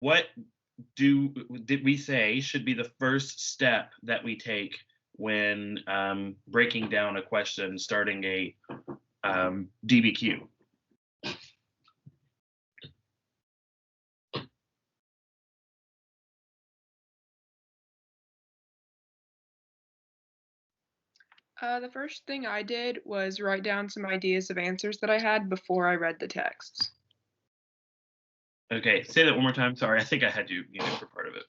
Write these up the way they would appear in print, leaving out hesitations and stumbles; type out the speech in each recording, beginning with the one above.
what did we say should be the first step that we take when breaking down a question, starting a DBQ? The first thing I did was write down some ideas of answers that I had before I read the texts. Okay, say that one more time. Sorry, I think I had you for part of it.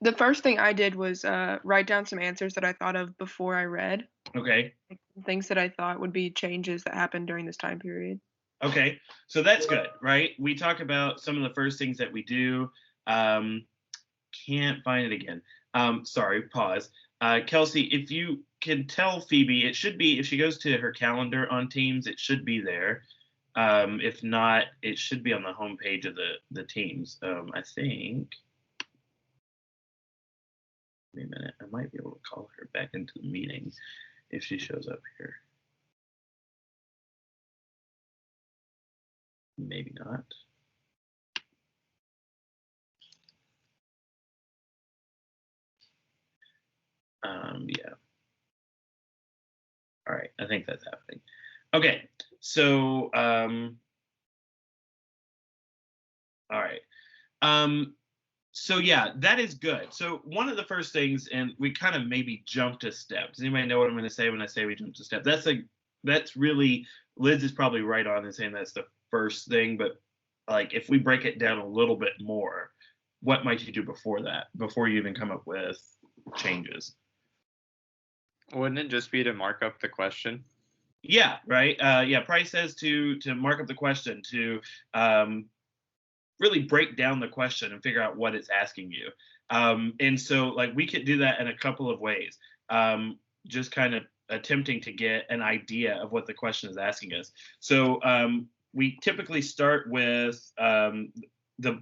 The first thing I did was write down some answers that I thought of before I read. Okay. Things that I thought would be changes that happened during this time period. Okay, so that's good, right? We talk about some of the first things that we do. Can't find it again. Sorry, pause. Kelsey, if you can tell Phoebe, it should be, if she goes to her calendar on Teams, it should be there. If not, it should be on the homepage of the Teams. I think. Wait a minute, I might be able to call her back into the meeting if she shows up here. Maybe not. Yeah. All right, I think that's happening. Okay, so all right. So yeah, that is good. So one of the first things, and we kind of maybe jumped a step. Does anybody know what I'm going to say when I say we jumped a step? That's really, Liz is probably right on in saying that's the first thing, but like if we break it down a little bit more, what might you do before that, before you even come up with changes? Wouldn't it just be to mark up the question? Yeah, right. Yeah, Price says to mark up the question, to really break down the question and figure out what it's asking you. And so like we could do that in a couple of ways. Just kind of attempting to get an idea of what the question is asking us. So we typically start with the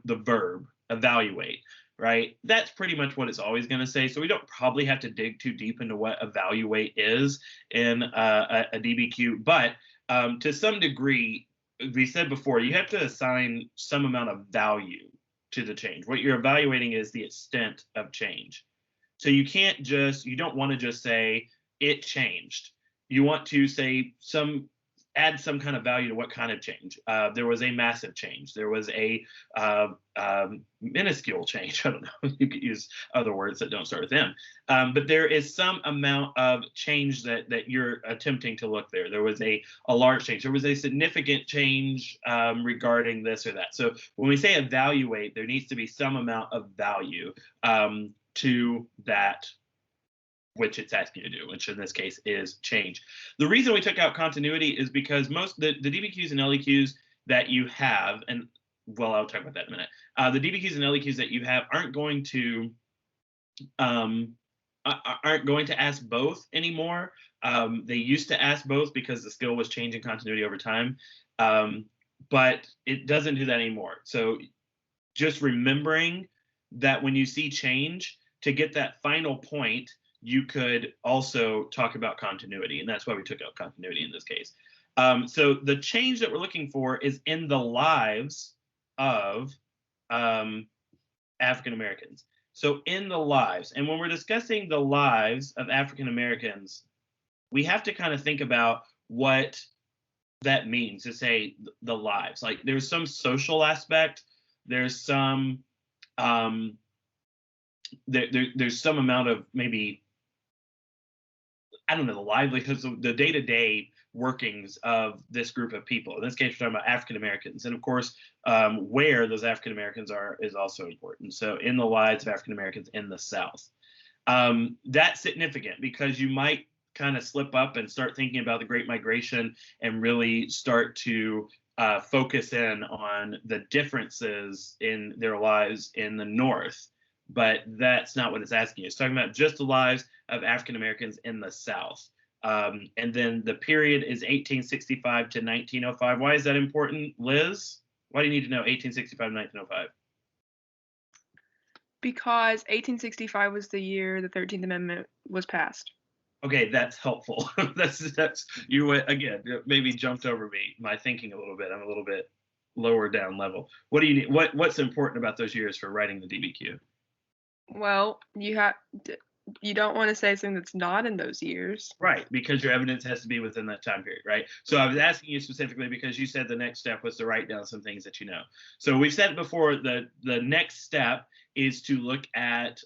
verb evaluate, right? That's pretty much what it's always going to say. So we don't probably have to dig too deep into what evaluate is in a DBQ, but to some degree, we said before, you have to assign some amount of value to the change. What you're evaluating is the extent of change. So you don't want to just say it changed. You want to say add some kind of value to what kind of change. There was a massive change. There was a minuscule change. I don't know. You could use other words that don't start with M. But there is some amount of change that you're attempting to look there. There was a large change. There was a significant change regarding this or that. So when we say evaluate, there needs to be some amount of value to that which it's asking you to do, which in this case is change. The reason we took out continuity is because most the DBQs and LEQs that you have, and well, I'll talk about that in a minute. The DBQs and LEQs that you have aren't going to ask both anymore. They used to ask both because the skill was changing continuity over time, but it doesn't do that anymore. So just remembering that when you see change, to get that final point, you could also talk about continuity, and that's why we took out continuity in this case. So the change that we're looking for is in the lives of African Americans. So in the lives, and when we're discussing the lives of African Americans, we have to kind of think about what that means to say the lives. Like there's some social aspect, there's some there's some amount of maybe, I don't know, the livelihoods, the day-to-day workings of this group of people. In this case, we're talking about African Americans. And of course, where those African Americans are is also important. So in the lives of African Americans in the South. That's significant because you might kind of slip up and start thinking about the Great Migration and really start to focus in on the differences in their lives in the North. But that's not what it's asking you. It's talking about just the lives of African Americans in the South. And then the period is 1865 to 1905. Why is that important, Liz? Why do you need to know 1865 to 1905? Because 1865 was the year the 13th Amendment was passed. Okay, that's helpful. that's you again maybe jumped over me, my thinking a little bit. I'm a little bit lower down level. What do you need? What's important about those years for writing the DBQ? Well, you don't want to say something that's not in those years. Right, because your evidence has to be within that time period, right? So I was asking you specifically because you said the next step was to write down some things that you know. So we've said before the next step is to look at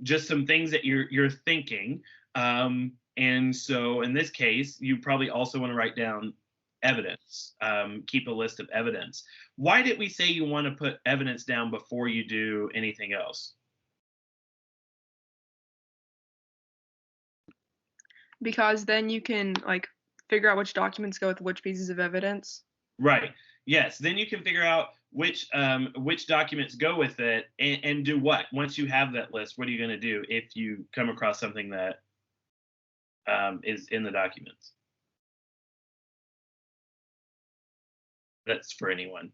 just some things that you're thinking. And so in this case, you probably also want to write down evidence, keep a list of evidence. Why did we say you want to put evidence down before you do anything else? Because then you can like figure out which documents go with which pieces of evidence. Right. Yes. Then you can figure out which documents go with it and do what. Once you have that list, what are you going to do if you come across something that is in the documents? That's for anyone.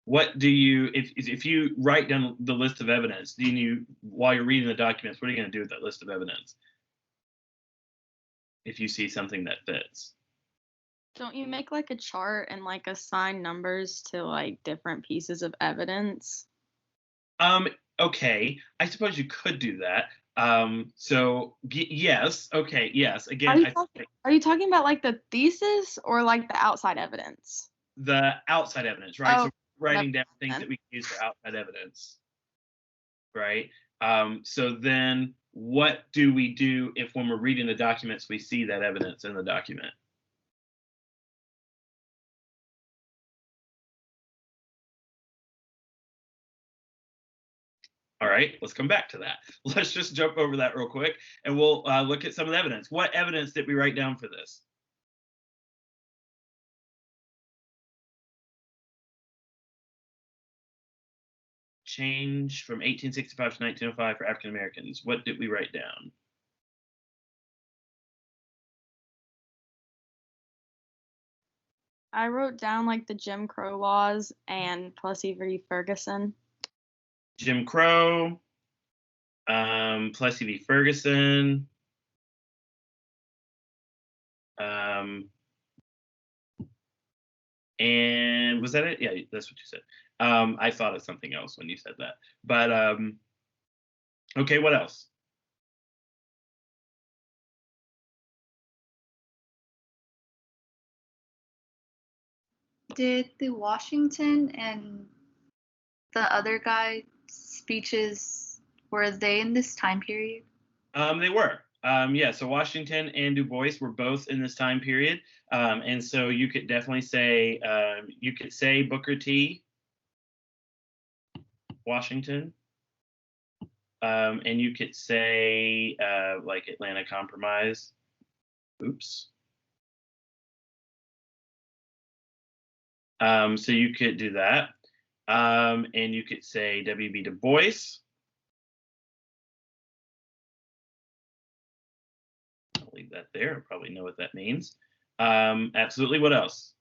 What do you, if you write down the list of evidence, do you, while you're reading the documents, what are you going to do with that list of evidence? If you see something that fits. Don't you make like a chart and like assign numbers to like different pieces of evidence? Okay, I suppose you could do that. So yes, okay, yes. Again, are you talking about like the thesis or like the outside evidence? The outside evidence, right? Oh, so writing down things that we can use for outside evidence, right? So then what do we do if when we're reading the documents, we see that evidence in the document? All right, let's come back to that. Let's just jump over that real quick and we'll look at some of the evidence. What evidence did we write down for this? Change from 1865 to 1905 for African Americans. What did we write down? I wrote down like the Jim Crow laws and Plessy v. Ferguson. Jim Crow, Plessy v. Ferguson, and was that it? Yeah, that's what you said. I thought of something else when you said that, but okay, what else? Did the Washington and the other guy speeches, were they in this time period? They were. Yeah, so Washington and Du Bois were both in this time period. And so you could definitely say, Booker T, Washington. And you could say like Atlanta Compromise. Oops. So you could do that. And you could say W.B. Du Bois. I'll leave that there. I'll probably know what that means. Absolutely. What else?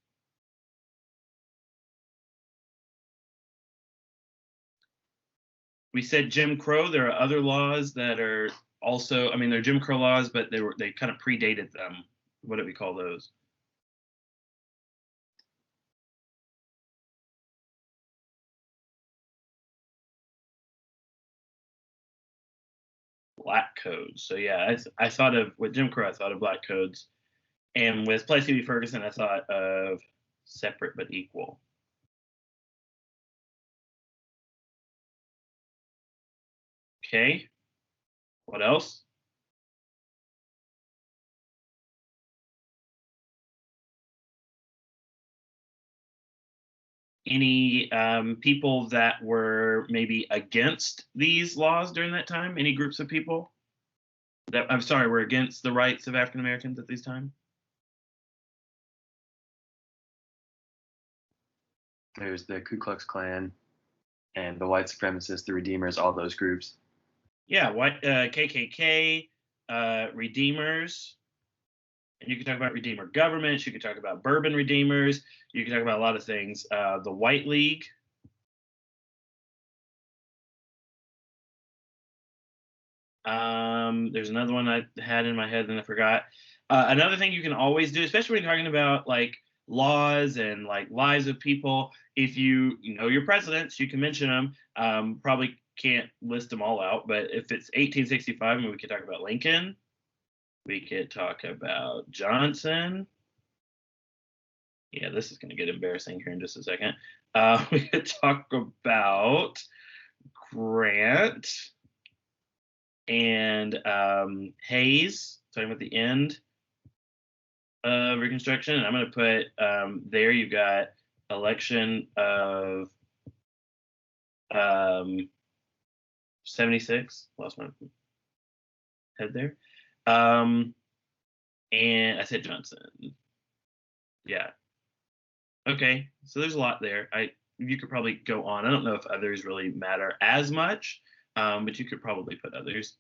We said Jim Crow. There are other laws that are also, I mean, they're Jim Crow laws, but they kind of predated them. What do we call those? Black codes. So yeah, I thought of, with Jim Crow, I thought of black codes. And with Plessy v. Ferguson, I thought of separate but equal. Okay. What else? Any people that were maybe against these laws during that time? Any groups of people that, I'm sorry, were against the rights of African Americans at this time? There's the Ku Klux Klan and the white supremacists, the Redeemers, all those groups. Yeah, white KKK, Redeemers. And you can talk about Redeemer governments. You can talk about Bourbon Redeemers. You can talk about a lot of things. The White League. There's another one I had in my head and I forgot. Another thing you can always do, especially when you're talking about like laws and like lives of people, if you know your presidents, you can mention them. Probably can't list them all out, but if it's 1865, I mean, we could talk about Lincoln. We could talk about Johnson. Yeah, this is going to get embarrassing here in just a second. We could talk about Grant and Hayes, talking about the end of Reconstruction. And I'm going to put there you've got election of 76. Lost my head there. And I said Johnson. Yeah. Okay. So there's a lot there. You could probably go on. I don't know if others really matter as much, but you could probably put others.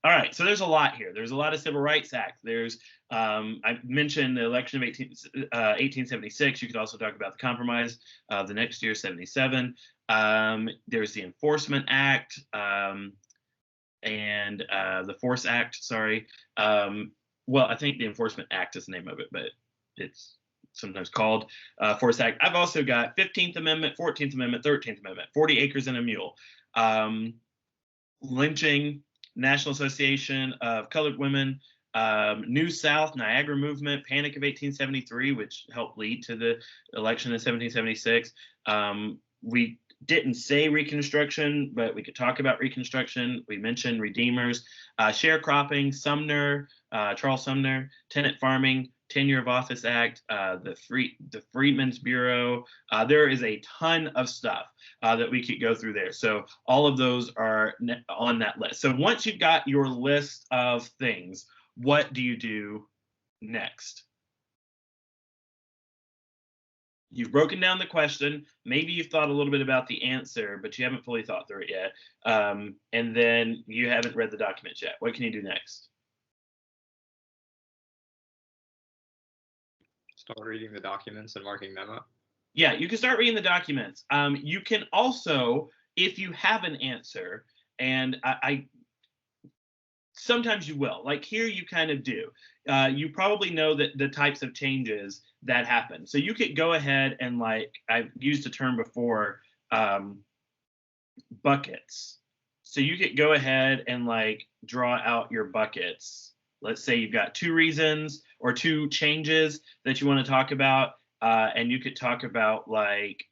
All right, so there's a lot here. There's a lot of Civil Rights Act. There's, I mentioned the election of 1876. You could also talk about the compromise the next year, 77. There's the Enforcement Act and the Force Act, sorry. Well, I think the Enforcement Act is the name of it, but it's sometimes called Force Act. I've also got 15th Amendment, 14th Amendment, 13th Amendment, 40 acres and a mule, lynching, National Association of Colored Women, New South, Niagara Movement, Panic of 1873, which helped lead to the election in 1776. We didn't say Reconstruction, but we could talk about Reconstruction. We mentioned Redeemers, sharecropping, Sumner, Charles Sumner, tenant farming, Tenure of Office Act, the Freedmen's Bureau. There is a ton of stuff that we could go through there. So all of those are on that list. So once you've got your list of things, what do you do next? You've broken down the question. Maybe you've thought a little bit about the answer, but you haven't fully thought through it yet. And then you haven't read the documents yet. What can you do next? Start reading the documents and marking them up. Yeah, you can start reading the documents. You can also, if you have an answer, and I sometimes you will, like here you kind of do. You probably know that the types of changes that happen. So you could go ahead and, like, I've used a term before, buckets. So you could go ahead and like draw out your buckets. Let's say you've got 2 reasons or 2 changes that you want to talk about. And you could talk about like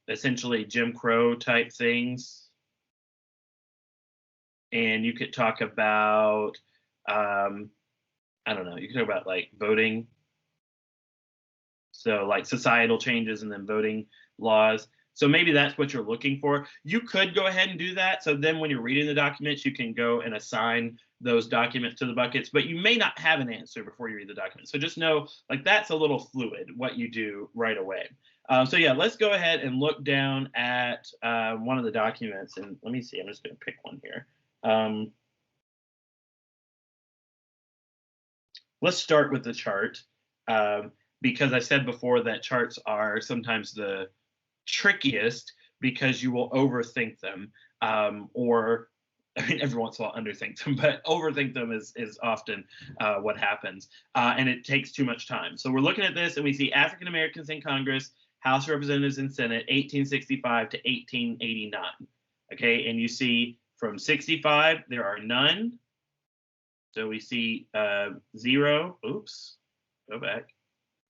essentially Jim Crow type things. And you could talk about, I don't know, you could talk about like voting. So like societal changes and then voting laws. So maybe that's what you're looking for. You could go ahead and do that. So then when you're reading the documents, you can go and assign those documents to the buckets, but you may not have an answer before you read the document. So just know, like, that's a little fluid what you do right away. So yeah, let's go ahead and look down at one of the documents. And let me see, I'm just going to pick one here. Let's start with the chart because I said before that charts are sometimes the trickiest because you will overthink them, or I mean, every once in a while underthink them, but overthink them is often what happens, and it takes too much time. So we're looking at this and we see African Americans in Congress, House of Representatives and Senate, 1865 to 1889. Okay, and you see from 65 there are none. So we see 0. Oops, go back.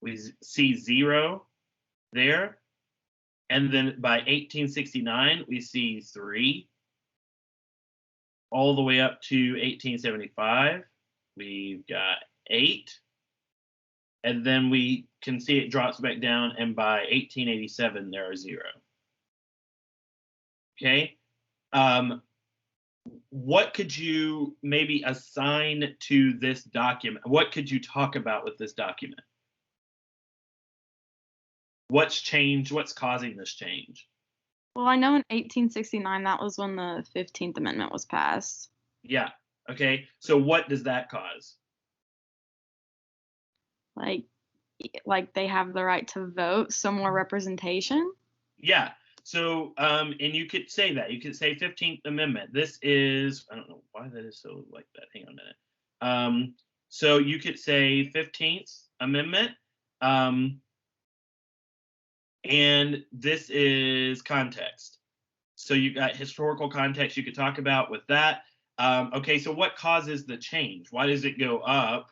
We see 0 there. And then by 1869, we see 3. All the way up to 1875, we've got 8. And then we can see it drops back down. And by 1887, there are 0. Okay. What could you maybe assign to this document? What could you talk about with this document? What's changed? What's causing this change? Well, I know in 1869, that was when the 15th Amendment was passed. Yeah. Okay. So what does that cause? Like they have the right to vote, so more representation. Yeah. So, and you could say that. You could say 15th Amendment. This is, I don't know why that is so like that. Hang on a minute. So you could say 15th Amendment. And this is context. So you got historical context you could talk about with that. Okay, so what causes the change? Why does it go up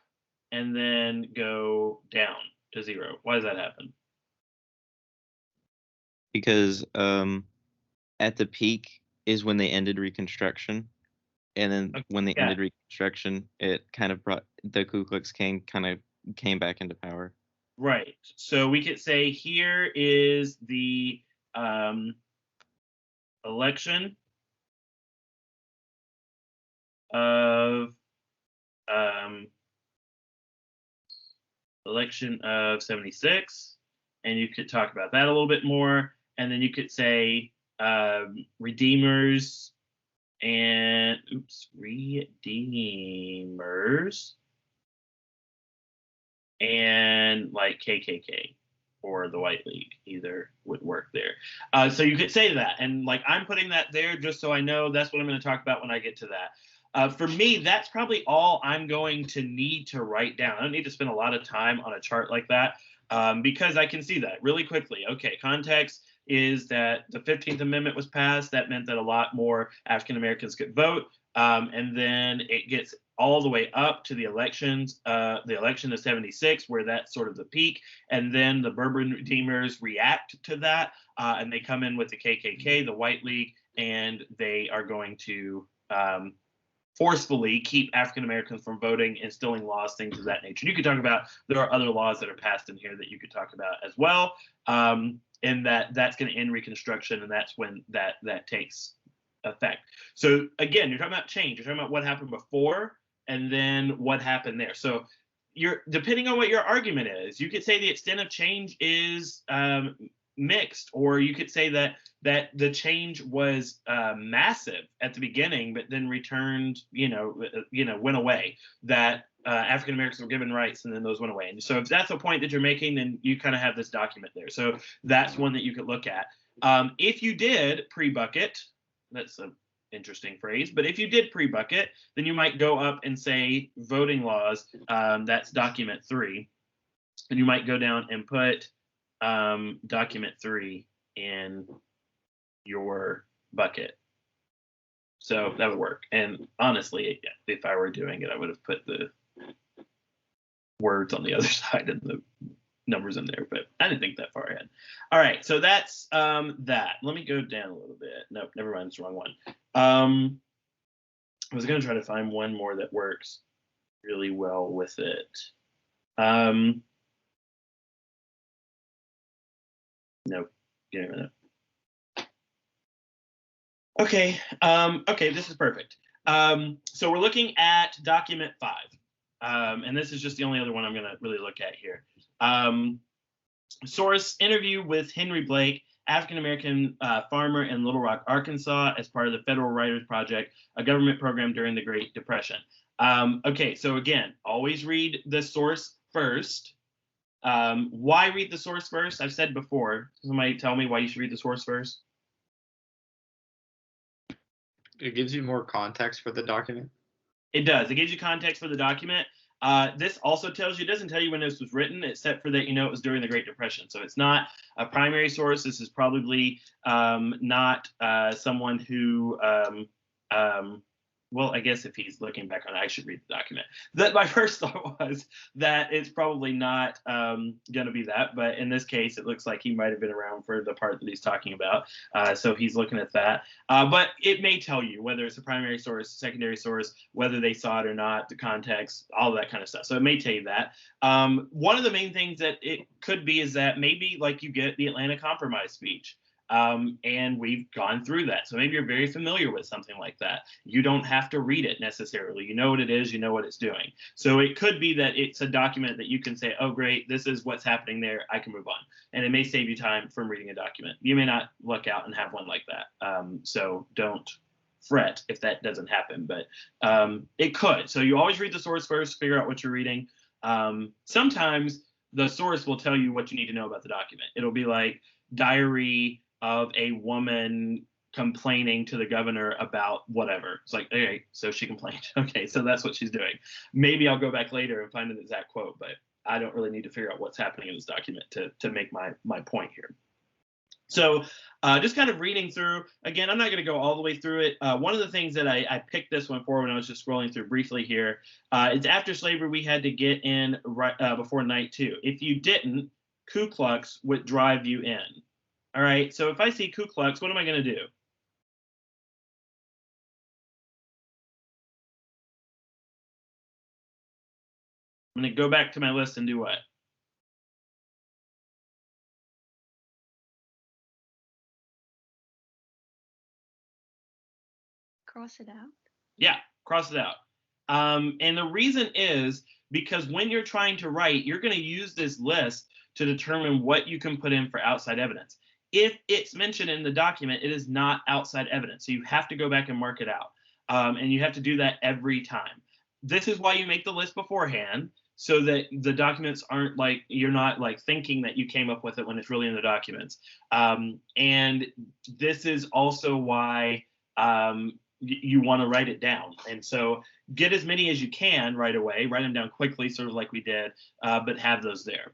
and then go down to 0? Why does that happen? Because at the peak is when they ended Reconstruction, and then when they ended Reconstruction, it kind of brought the Ku Klux Klan kind of came back into power. Right. So we could say here is the election of 76, and you could talk about that a little bit more, and then you could say redeemers and redeemers and like KKK or the White League, either would work there. So you could say that, and like I'm putting that there just so I know that's what I'm going to talk about when I get to that. For me, that's probably all I'm going to need to write down. I don't need to spend a lot of time on a chart like that because I can see that really quickly. Okay, context is that the 15th Amendment was passed. That meant that a lot more African Americans could vote. And then it gets all the way up to the elections, the election of 76, where that's sort of the peak. And then the Bourbon Redeemers react to that, and they come in with the KKK, the White League, and they are going to forcefully keep African Americans from voting, instilling laws, things of that nature. You could talk about, there are other laws that are passed in here that you could talk about as well. And that's going to end Reconstruction, and that's when that takes effect. So again, you're talking about change. You're talking about what happened before and then what happened there. So you're, depending on what your argument is, you could say the extent of change is mixed, or you could say that the change was massive at the beginning, but then returned, went away. That African Americans were given rights and then those went away. And so if that's a point that you're making, then you kind of have this document there. So that's one that you could look at. If you did pre-bucket, that's an interesting phrase, but if you did pre-bucket, then you might go up and say voting laws, that's document 3. And you might go down and put document 3 in your bucket. So that would work. And honestly, if I were doing it, I would have put the words on the other side and the numbers in there, but I didn't think that far ahead. All right, so that's that. Let me go down a little bit. Nope, never mind, it's the wrong one. I was going to try to find one more that works really well with it. Nope, give me a minute. Okay, okay, this is perfect. So we're looking at document 5. And this is just the only other one I'm going to really look at here. Source: interview with Henry Blake, African-American farmer in Little Rock, Arkansas, as part of the Federal Writers Project, a government program during the Great Depression. Okay, so again, always read the source first. Why read the source first? I've said before. Somebody tell me why you should read the source first. It gives you more context for the document. It does. It gives you context for the document. This also tells you, it doesn't tell you when this was written, except for that it was during the Great Depression. So it's not a primary source. This is probably not someone who, well, I guess if he's looking back on it, I should read the document. My first thought was that it's probably not going to be that, but in this case, it looks like he might have been around for the part that he's talking about. So he's looking at that. But it may tell you whether it's a primary source, secondary source, whether they saw it or not, the context, all of that kind of stuff. So it may tell you that. One of the main things that it could be is that maybe like you get the Atlanta Compromise speech. And we've gone through that. So maybe you're very familiar with something like that. You don't have to read it necessarily. You know what it is, you know what it's doing. So it could be that it's a document that you can say, oh, great, this is what's happening there. I can move on. And it may save you time from reading a document. You may not luck out and have one like that. So don't fret if that doesn't happen, but it could. So you always read the source first, figure out what you're reading. Sometimes the source will tell you what you need to know about the document. It'll be like diary of a woman complaining to the governor about whatever. It's like, okay, so she complained. Okay, so that's what she's doing. Maybe I'll go back later and find an exact quote, but I don't really need to figure out what's happening in this document to make my point here. So just kind of reading through, again, I'm not going to go all the way through it. One of the things that I picked this one for when I was just scrolling through briefly here, it's after slavery we had to get in right before night 2. If you didn't, Ku Klux would drive you in. All right, so if I see Ku Klux, what am I going to do? I'm going to go back to my list and do what? Cross it out. Yeah, cross it out. And the reason is because when you're trying to write, you're going to use this list to determine what you can put in for outside evidence. If it's mentioned in the document, it is not outside evidence. So you have to go back and mark it out. And you have to do that every time. This is why you make the list beforehand, so that the documents aren't like, you're not like thinking that you came up with it when it's really in the documents. And this is also why you want to write it down. And so get as many as you can right away, write them down quickly, sort of like we did, but have those there.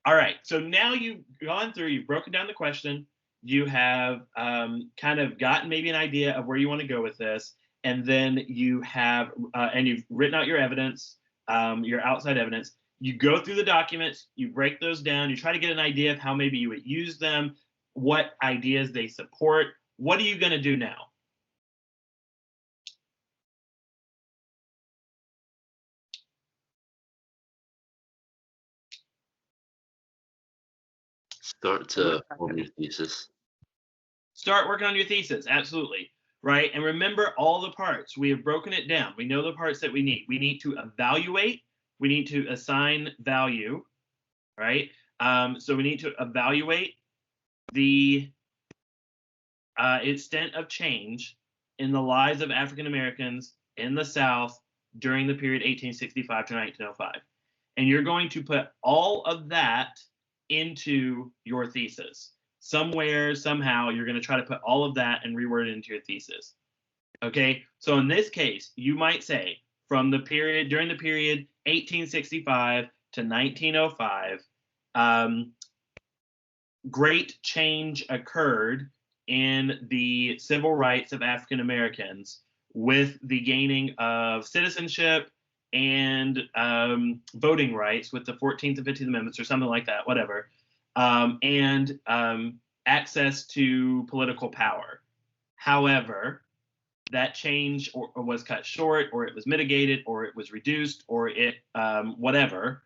All right, so now you've gone through, you've broken down the question, you have kind of gotten maybe an idea of where you want to go with this, and then you have, and you've written out your evidence, your outside evidence. You go through the documents, you break those down, you try to get an idea of how maybe you would use them, what ideas they support. What are you going to do now? Start to form your thesis. Start working on your thesis, absolutely. Right, and remember all the parts. We have broken it down. We know the parts that we need. We need to evaluate. We need to assign value, right? So we need to evaluate the extent of change in the lives of African Americans in the South during the period 1865 to 1905. And you're going to put all of that into your thesis. Somewhere, somehow, you're going to try to put all of that and reword it into your thesis. Okay, so in this case, you might say during the period 1865 to 1905, great change occurred in the civil rights of African Americans with the gaining of citizenship and voting rights with the 14th and 15th Amendments or something like that, whatever. And access to political power. However, that change or was cut short, or it was mitigated, or it was reduced, or it whatever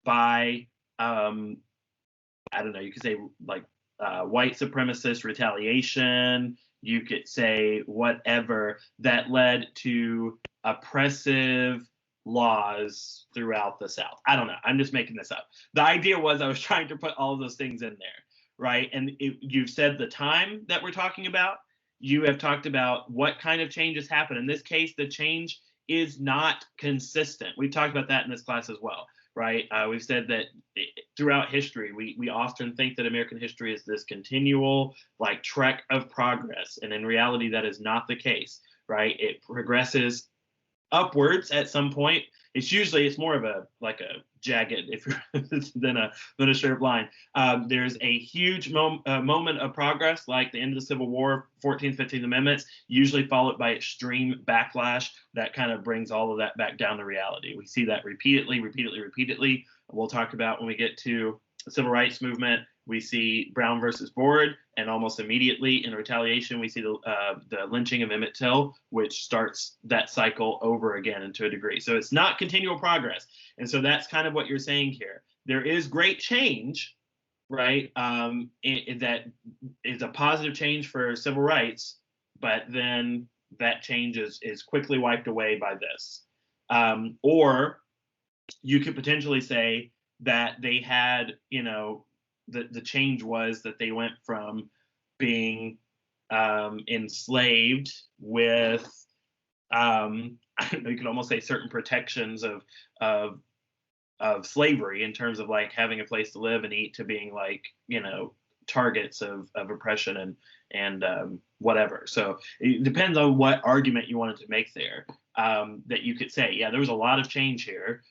by I don't know. You could say like white supremacist retaliation. You could say whatever that led to oppressive laws throughout the South. I don't know. I'm just making this up. The idea was I was trying to put all of those things in there, right? And you've said the time that we're talking about. You have talked about what kind of changes happen. In this case, the change is not consistent. We've talked about that in this class as well, right? We've said that throughout history, we often think that American history is this continual like trek of progress. And in reality, that is not the case, right? It progresses upwards at some point. It's more of a like a jagged than a straight line. There's a huge moment of progress, like the end of the Civil War, 14th, 15th Amendments, usually followed by extreme backlash that kind of brings all of that back down to reality. We see that repeatedly. We'll talk about when we get to the Civil Rights Movement. We see Brown versus Board, and almost immediately in retaliation, we see the lynching of Emmett Till, which starts that cycle over again and to a degree. So it's not continual progress. And so that's kind of what you're saying here. There is great change, right? That is a positive change for civil rights, but then that change is quickly wiped away by this. Or you could potentially say that they had, the change was that they went from being enslaved with I don't know, you could almost say certain protections of slavery in terms of like having a place to live and eat, to being like targets of oppression and whatever. So it depends on what argument you wanted to make there. That you could say, yeah, there was a lot of change here,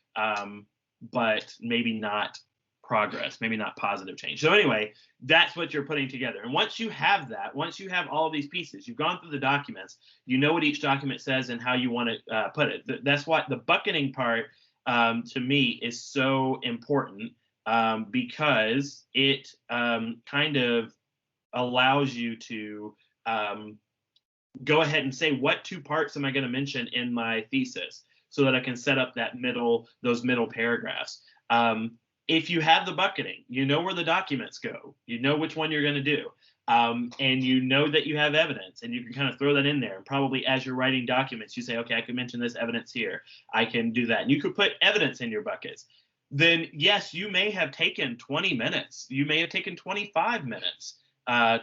but maybe not progress, maybe not positive change. So anyway, that's what you're putting together. And once you have that, once you have all of these pieces, you've gone through the documents, you know what each document says and how you want to put it. That's what the bucketing part to me is so important, because it kind of allows you to go ahead and say, what 2 parts am I going to mention in my thesis, so that I can set up those middle paragraphs. If you have the bucketing, you know where the documents go, you know which one you're going to do, and you know that you have evidence, and you can kind of throw that in there. And probably as you're writing documents, you say, okay, I can mention this evidence here, I can do that. And you could put evidence in your buckets. Then yes, you may have taken 20 minutes, you may have taken 25 minutes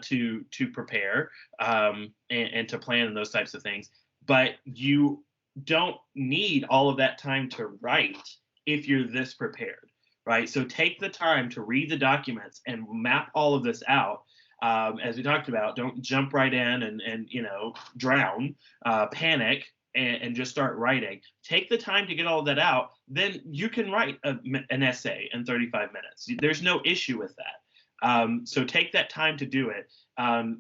to prepare and to plan and those types of things, but you don't need all of that time to write if you're this prepared, right? So take the time to read the documents and map all of this out. As we talked about, don't jump right in and drown, panic, and just start writing. Take the time to get all of that out. Then you can write an essay in 35 minutes. There's no issue with that. So take that time to do it.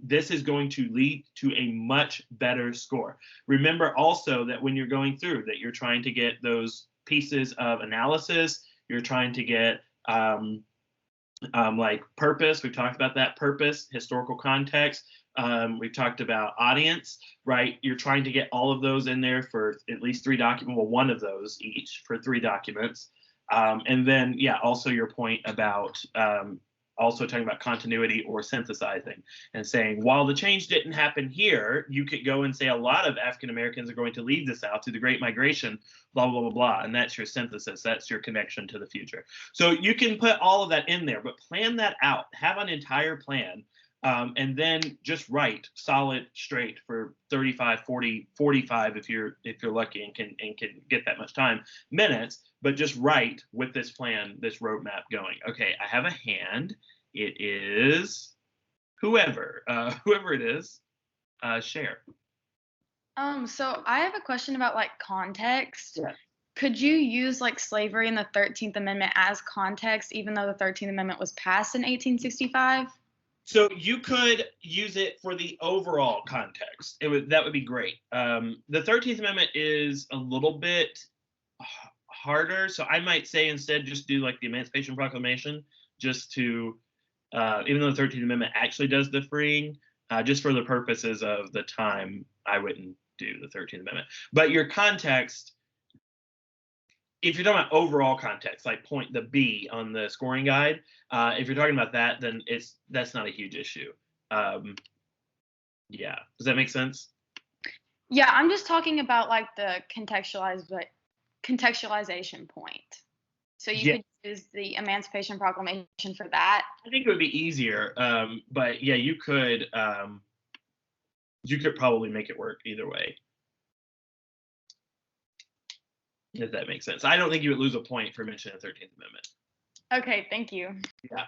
This is going to lead to a much better score. Remember also that when you're going through that, you're trying to get those pieces of analysis. You're trying to get like purpose. We've talked about that, purpose, historical context. We've talked about audience, right? You're trying to get all of those in there for at least 3 documents, well, one of those each for 3 documents. And then, yeah, also your point about also talking about continuity or synthesizing and saying, while the change didn't happen here, you could go and say a lot of African Americans are going to leave the South through the Great Migration, blah, blah, blah, blah. And that's your synthesis. That's your connection to the future. So you can put all of that in there, but plan that out. Have an entire plan. And then just write solid straight for 35, 40, 45 if you're lucky and can get that much time, minutes, but just write with this plan, this roadmap going. Okay, I have a hand. It is whoever it is, share. So I have a question about like context. Yeah. Could you use like slavery and the 13th Amendment as context, even though the 13th Amendment was passed in 1865? So you could use it for the overall context. That would be great. The 13th Amendment is a little bit harder, so I might say instead just do like the Emancipation Proclamation, just to, even though the 13th Amendment actually does the freeing, just for the purposes of the time, I wouldn't do the 13th Amendment. But your context, if you're talking about overall context, like point the B on the scoring guide, if you're talking about that, then that's not a huge issue. Yeah, does that make sense? Yeah, I'm just talking about like the contextualization point. So you could use the Emancipation Proclamation for that. I think it would be easier, but yeah, you could probably make it work either way. If that makes sense. I don't think you would lose a point for mentioning the 13th Amendment. Okay, thank you. Yeah.